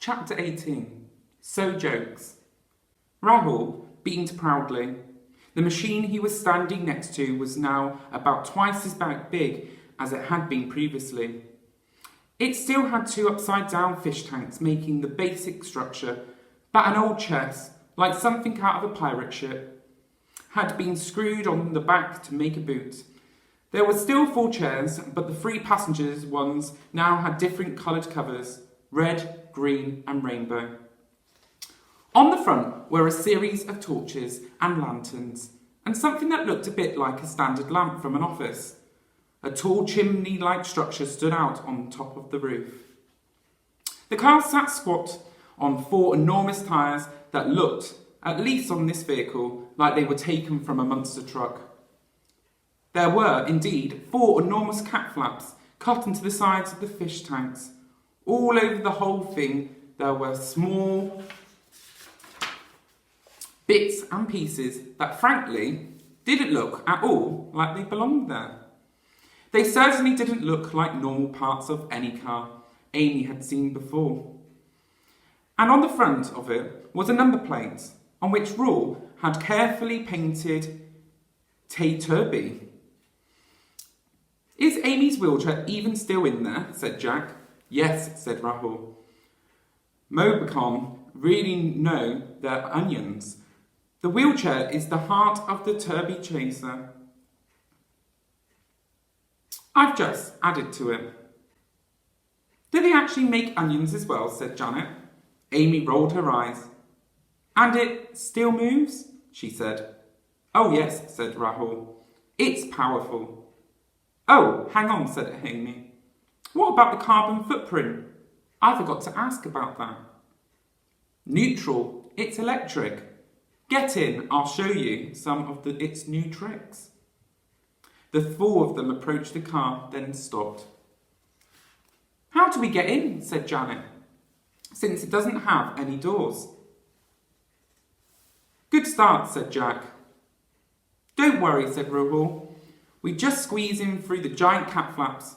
Chapter 18. So Jokes. Rahul beamed proudly. The machine he was standing next to was now about twice as big as it had been previously. It still had two upside-down fish tanks making the basic structure, but an old chest, like something out of a pirate ship, had been screwed on the back to make a boot. There were still 4 chairs, but the 3 passengers' ones now had different coloured covers, red, green and rainbow. On the front were a series of torches and lanterns, and something that looked a bit like a standard lamp from an office. A tall chimney-like structure stood out on top of the roof. The car sat squat on 4 enormous tyres that looked, at least on this vehicle, like they were taken from a monster truck. There were, indeed, 4 enormous cat flaps cut into the sides of the fish tanks. All over the whole thing there were small bits and pieces that frankly didn't look at all like they belonged there. They certainly didn't look like normal parts of any car Amy had seen before. And on the front of it was a number plate on which Rahul had carefully painted Taylor Turbochaser. "Is Amy's wheelchair even still in there?" said Jack. "Yes," said Rahul. Mobicon really know their onions. The wheelchair is the heart of the Turbochaser. I've just added to it. "Do they actually make onions as well?" said Janet. Amy rolled her eyes. "And it still moves?" she said. "Oh yes," said Rahul. "It's powerful." "Oh, hang on," said Amy. "What about the carbon footprint? I forgot to ask about that." "Neutral. It's electric. Get in, I'll show you some of its new tricks." The 4 of them approached the car, then stopped. "How do we get in?" said Janet, "since it doesn't have any doors." "Good start," said Jack. "Don't worry," said Rahul. "We just squeeze in through the giant cat flaps.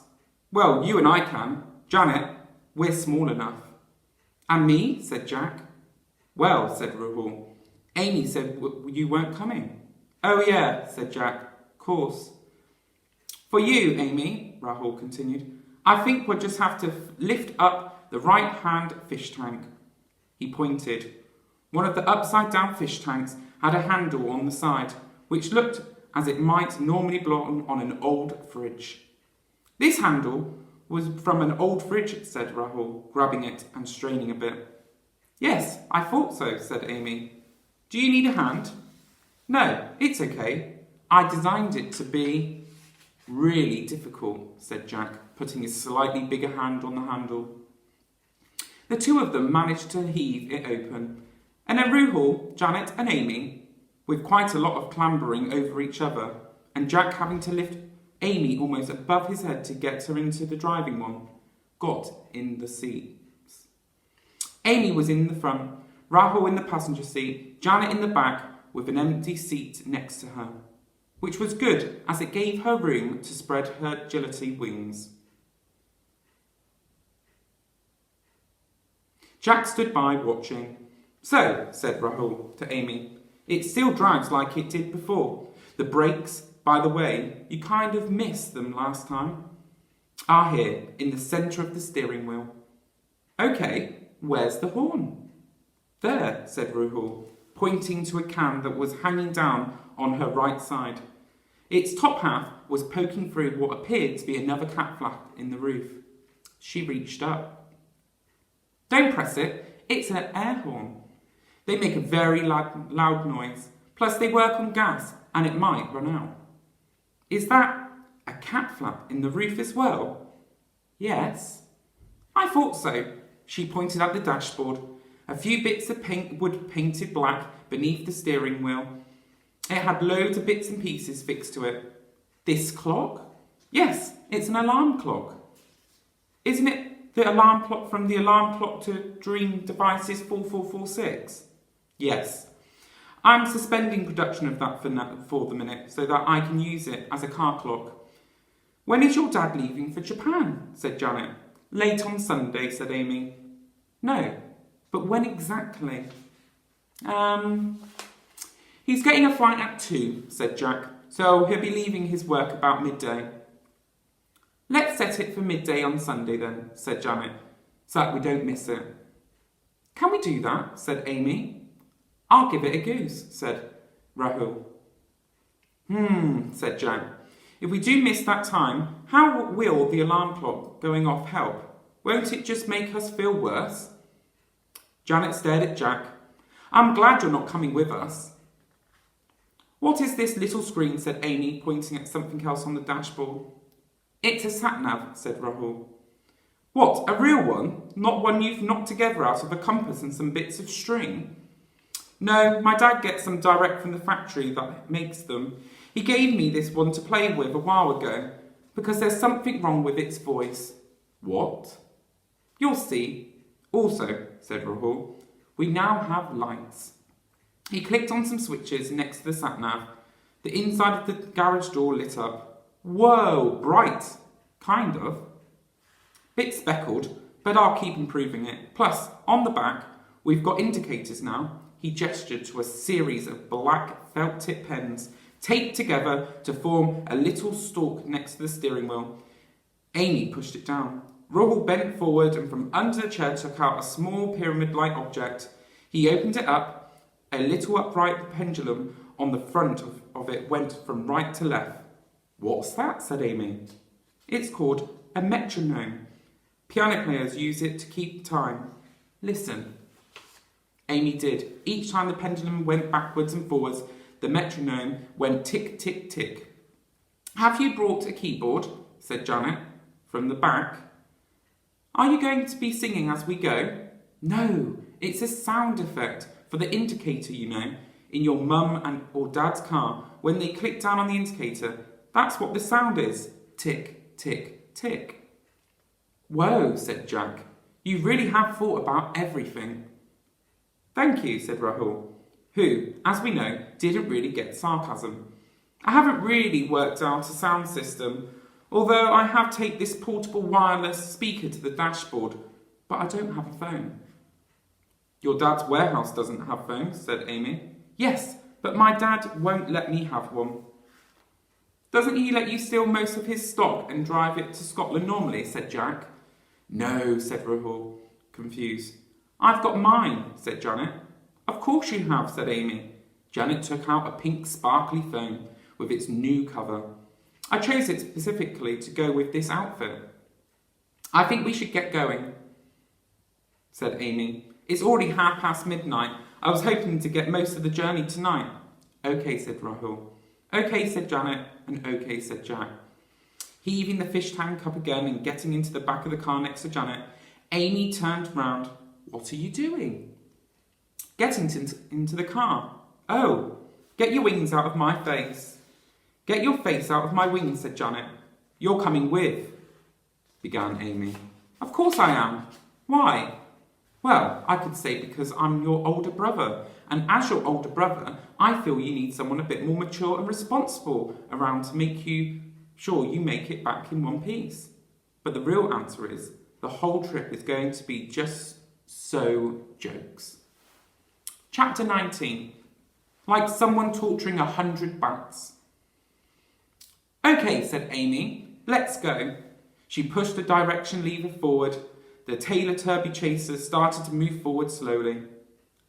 Well, you and I can. Janet, we're small enough." "And me?" said Jack. "Well," said Rahul, "Amy said you weren't coming." "Oh yeah," said Jack. "Course." "For you, Amy," Rahul continued, "I think we'll just have to lift up the right-hand fish tank." He pointed. One of the upside-down fish tanks had a handle on the side, which looked as it might normally belong on an old fridge. "This handle was from an old fridge," said Rahul, grabbing it and straining a bit. "Yes, I thought so," said Amy. "Do you need a hand?" "No, it's okay. I designed it to be really difficult," said Jack, putting his slightly bigger hand on the handle. The 2 of them managed to heave it open, and then Rahul, Janet and Amy, with quite a lot of clambering over each other, and Jack having to lift Amy almost above his head to get her into the driving one, got in the seats. Amy was in the front, Rahul in the passenger seat, Janet in the back with an empty seat next to her, which was good as it gave her room to spread her agility wings. Jack stood by watching. "So," said Rahul to Amy, "it still drives like it did before. The brakes, by the way, you kind of missed them last time, are here in the centre of the steering wheel." "Okay, where's the horn?" "There," said Rahul, pointing to a can that was hanging down on her right side. Its top half was poking through what appeared to be another cat flap in the roof. She reached up. "Don't press it, it's an air horn. They make a very loud noise, plus they work on gas and it might run out." "Is that a cat flap in the roof as well?" "Yes." "I thought so." She pointed at the dashboard. A few bits of wood painted black beneath the steering wheel. It had loads of bits and pieces fixed to it. "This clock?" "Yes, it's an alarm clock." "Isn't it the alarm clock from the alarm clock to Dream Devices 4446? "Yes. I'm suspending production of that for the minute so that I can use it as a car clock." "When is your dad leaving for Japan?" said Janet. "Late on Sunday," said Amy. "No, But when exactly? He's getting a flight at 2, said Jack, so he'll be leaving his work about midday. Let's set it for midday on Sunday then, said Janet, so that we don't miss it. Can we do that? Said Amy. I'll give it a goose, said Rahul. Said Jack. If we do miss that time, how will the alarm clock going off help? Won't it just make us feel worse? Janet stared at Jack. I'm glad you're not coming with us. What is this little screen? Said Amy, pointing at something else on the dashboard. It's a sat-nav, said Rahul. What, a real one? Not one you've knocked together out of a compass and some bits of string? No, my dad gets them direct from the factory that makes them. He gave me this one to play with a while ago, because there's something wrong with its voice. What? You'll see. Also, said Rahul, we now have lights. He clicked on some switches next to the sat-nav. The inside of the garage door lit up. Whoa, bright. Kind of. Bit speckled, but I'll keep improving it. Plus, on the back, we've got indicators now. He gestured to a series of black felt-tip pens taped together to form a little stalk next to the steering wheel. Amy pushed it down. Rahul bent forward and from under the chair took out a small pyramid-like object. He opened it up. A little upright pendulum on the front of it went from right to left. What's that? Said Amy. It's called a metronome. Piano players use it to keep time. Listen. Amy did. Each time the pendulum went backwards and forwards, the metronome went tick, tick, tick. Have you brought a keyboard? Said Janet, from the back. Are you going to be singing as we go? No, it's a sound effect for the indicator, you know, in your mum or dad's car. When they click down on the indicator, that's what the sound is. Tick, tick, tick. Whoa, said Jack. You really have thought about everything. Thank you, said Rahul, who, as we know, didn't really get sarcasm. I haven't really worked out a sound system, although I have taken this portable wireless speaker to the dashboard, but I don't have a phone. Your dad's warehouse doesn't have phones, said Amy. Yes, but my dad won't let me have one. Doesn't he let you steal most of his stock and drive it to Scotland normally, said Jack. No, said Rahul, confused. I've got mine, said Janet. Of course you have, said Amy. Janet took out a pink sparkly phone with its new cover. I chose it specifically to go with this outfit. I think we should get going, said Amy. It's already midnight. I was hoping to get most of the journey tonight. Okay, said Rahul. Okay, said Janet, and okay, said Jack. Heaving the fish tank up again and getting into the back of the car next to Janet, Amy turned round. What are you doing? Getting into the car. Oh, get your wings out of my face. Get your face out of my wings, said Janet. You're coming with, began Amy. Of course I am. Why? Well, I could say because I'm your older brother, and as your older brother, I feel you need someone a bit more mature and responsible around to make you sure you make it back in one piece. But the real answer is, the whole trip is going to be just so jokes. Chapter 19. Like someone torturing 100 bats. Okay, said Amy, let's go. She pushed the direction lever forward. The Taylor Turbochaser started to move forward slowly.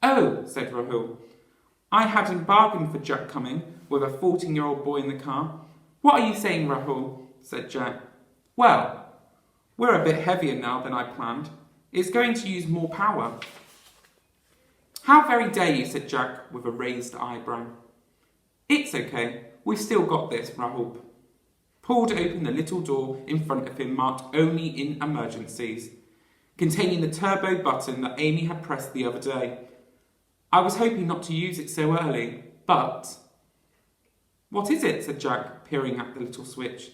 Oh, said Rahul. I hadn't bargained for Jack coming with a 14-year-old boy in the car. What are you saying, Rahul? Said Jack. Well, we're a bit heavier now than I planned. It's going to use more power. How very dare you, said Jack with a raised eyebrow. It's okay. We've still got this, Rahul pulled open the little door in front of him marked only in emergencies, containing the turbo button that Amy had pressed the other day. I was hoping not to use it so early, but... What is it? Said Jack, peering at the little switch.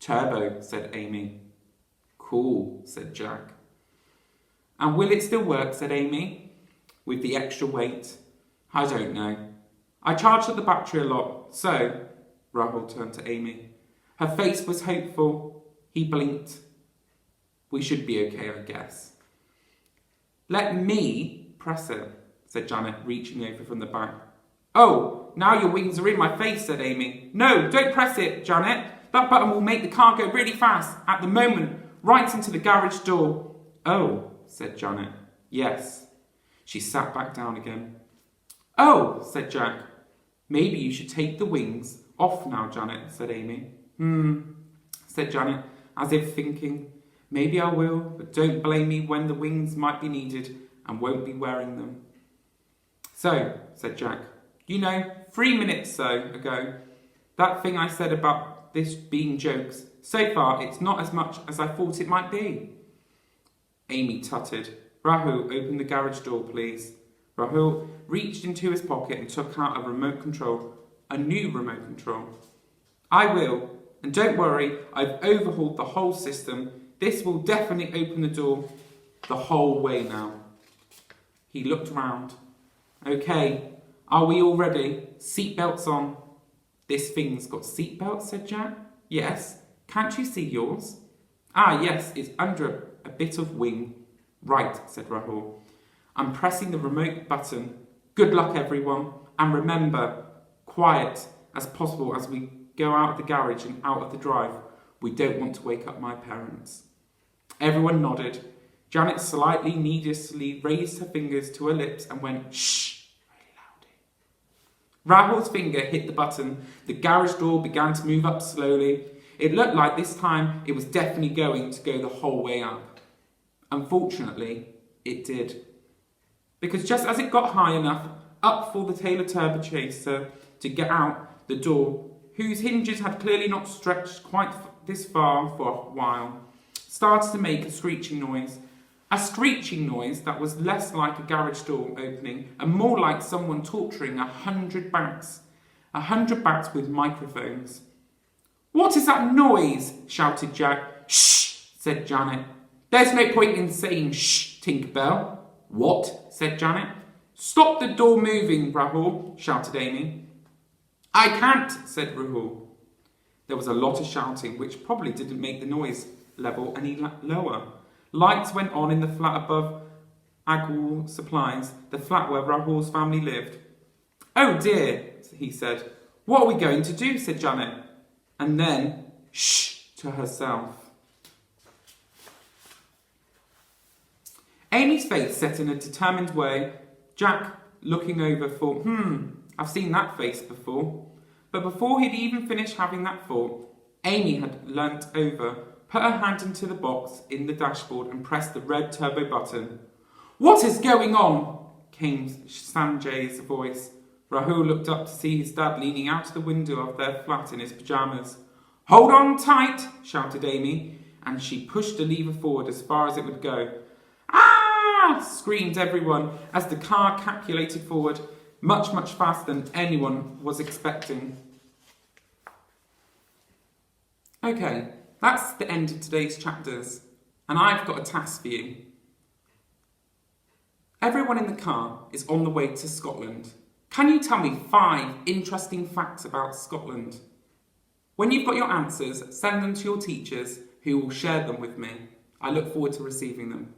Turbo, said Amy. Cool, said Jack. And will it still work? Said Amy. With the extra weight? I don't know. I charged up the battery a lot, so... Rahul turned to Amy. Her face was hopeful. He blinked. We should be okay, I guess. Let me press it, said Janet, reaching over from the back. Oh, now your wings are in my face, said Amy. No, don't press it, Janet. That button will make the car go really fast, at the moment, right into the garage door. Oh, said Janet. Yes. She sat back down again. Oh, said Jack. Maybe you should take the wings off now, Janet, said Amy. Said Janet, as if thinking, maybe I will, but don't blame me when the wings might be needed and won't be wearing them. So, said Jack, 3 minutes ago, that thing I said about this being jokes, so far it's not as much as I thought it might be. Amy tutted. Rahul, open the garage door, please. Rahul reached into his pocket and took out a remote control, a new remote control. I will, and don't worry, I've overhauled the whole system. This will definitely open the door the whole way now. He looked round. Okay, are we all ready? Seatbelts on. This thing's got seatbelts, said Jack. Yes. Can't you see yours? Ah, yes, it's under a bit of wing. Right, said Rahul. I'm pressing the remote button. Good luck, everyone. And remember, quiet as possible as we go out of the garage and out of the drive. We don't want to wake up my parents. Everyone nodded. Janet slightly needlessly raised her fingers to her lips and went, shh, really loudly. Rahul's finger hit the button. The garage door began to move up slowly. It looked like this time it was definitely going to go the whole way up. Unfortunately, it did. Because just as it got high enough up for the Taylor Turbochaser to get out the door, whose hinges had clearly not stretched quite this far for a while, started to make a screeching noise. A screeching noise that was less like a garage door opening and more like someone torturing 100 bats. 100 bats with microphones. What is that noise? Shouted Jack. Shh, said Janet. There's no point in saying shh, Tinkerbell. What? Said Janet. Stop the door moving, Rahul, shouted Amy. I can't, said Rahul. There was a lot of shouting, which probably didn't make the noise level any lower. Lights went on in the flat above Agwal Supplies, the flat where Rahul's family lived. Oh dear, he said. What are we going to do? Said Janet. And then, shh, to herself. Amy's face set in a determined way. Jack, looking over, thought, I've seen that face before. But before he'd even finished having that thought, Amy had leant over, put her hand into the box in the dashboard and pressed the red turbo button. What is going on? Came Sanjay's voice. Rahul looked up to see his dad leaning out of the window of their flat in his pyjamas. Hold on tight, shouted Amy, and she pushed the lever forward as far as it would go. Ah! Screamed everyone as the car calculated forward, much, much faster than anyone was expecting. Okay, that's the end of today's chapters, and I've got a task for you. Everyone in the car is on the way to Scotland. Can you tell me 5 interesting facts about Scotland? When you've got your answers, send them to your teachers who will share them with me. I look forward to receiving them.